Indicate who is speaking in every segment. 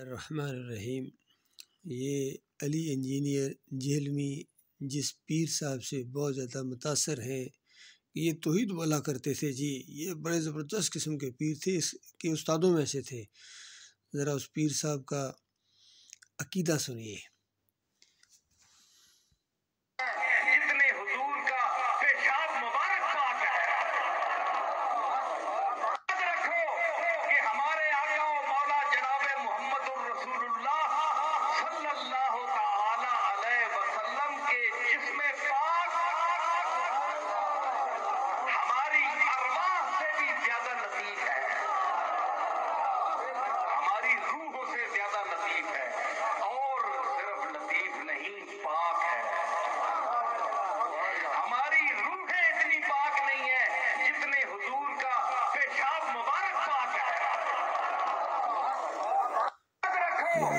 Speaker 1: الرحمن الرحیم۔ یہ علی انجینئر جہلمی جس پیر صاحب سے بہت زیادہ متاثر ہیں، یہ توحید بولا کرتے تھے جی، یہ بڑے زبردست قسم کے پیر تھے، اس کے استادوں میں سے تھے۔ ذرا اس پیر صاحب کا عقیدہ سنیے۔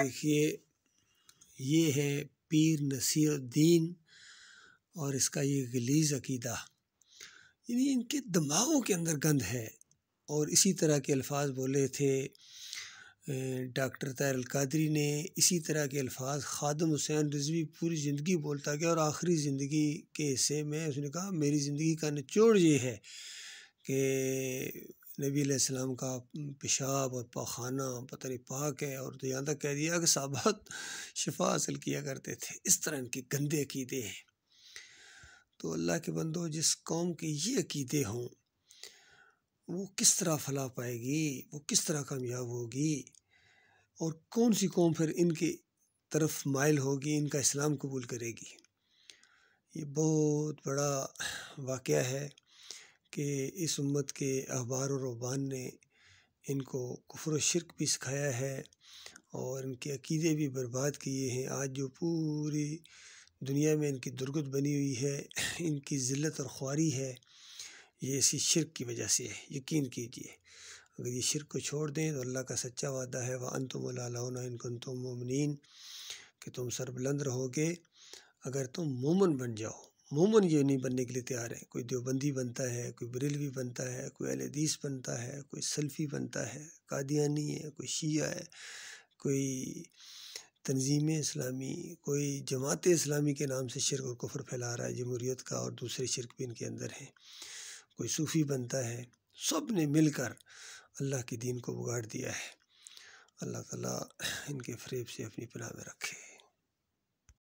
Speaker 1: دیکھیے، یہ ہے پیر نصیر الدین اور اس کا یہ غلیظ عقیدہ، یعنی ان کے دماغوں کے اندر گند ہے۔ اور اسی طرح کے الفاظ بولے تھے ڈاکٹر طاہر القادری نے، اسی طرح کے الفاظ خادم حسین رضوی پوری زندگی بولتا گیا، اور آخری زندگی کے حصے میں اس نے کہا میری زندگی کا نچوڑ یہ ہے کہ نبی علیہ السلام کا پیشاب اور پاخانہ پتہ نہیں پاک ہے، اور تو یہاں تک کہہ دیا کہ صحابات شفا حاصل کیا کرتے تھے۔ اس طرح ان کے گندے عقیدے ہیں۔ تو اللہ کے بندو، جس قوم کے یہ عقیدے ہوں وہ کس طرح فلاح پائے گی، وہ کس طرح کامیاب ہوگی، اور کون سی قوم پھر ان کی طرف مائل ہوگی، ان کا اسلام قبول کرے گی۔ یہ بہت بڑا واقعہ ہے کہ اس امت کے احبار و رہبان نے ان کو کفر و شرک بھی سکھایا ہے اور ان کے عقیدے بھی برباد کیے ہیں۔ آج جو پوری دنیا میں ان کی درگت بنی ہوئی ہے، ان کی ذلت اور خواری ہے، یہ اسی شرک کی وجہ سے ہے۔ یقین کیجئے، اگر یہ شرک کو چھوڑ دیں تو اللہ کا سچا وعدہ ہے وَأَنْتُمُ الْأَعْلَوْنَ إِن كُنتُم مُؤْمِنِينَ، کہ تم سربلند رہو گے اگر تم مومن بن جاؤ۔ مومن یہ نہیں بننے کے لیے تیار ہے۔ کوئی دیوبندی بنتا ہے، کوئی بریلوی بنتا ہے، کوئی اہل حدیث بنتا ہے، کوئی سلفی بنتا ہے، قادیانی ہے، کوئی شیعہ ہے، کوئی تنظیم اسلامی، کوئی جماعت اسلامی کے نام سے شرک و کفر پھیلا رہا ہے، جمہوریت کا اور دوسرے شرک بھی ان کے اندر ہیں۔ کوئی صوفی بنتا ہے، سب نے مل کر اللہ کے دین کو بگاڑ دیا ہے۔ اللہ تعالیٰ ان کے فریب سے اپنی پناہ میں رکھے۔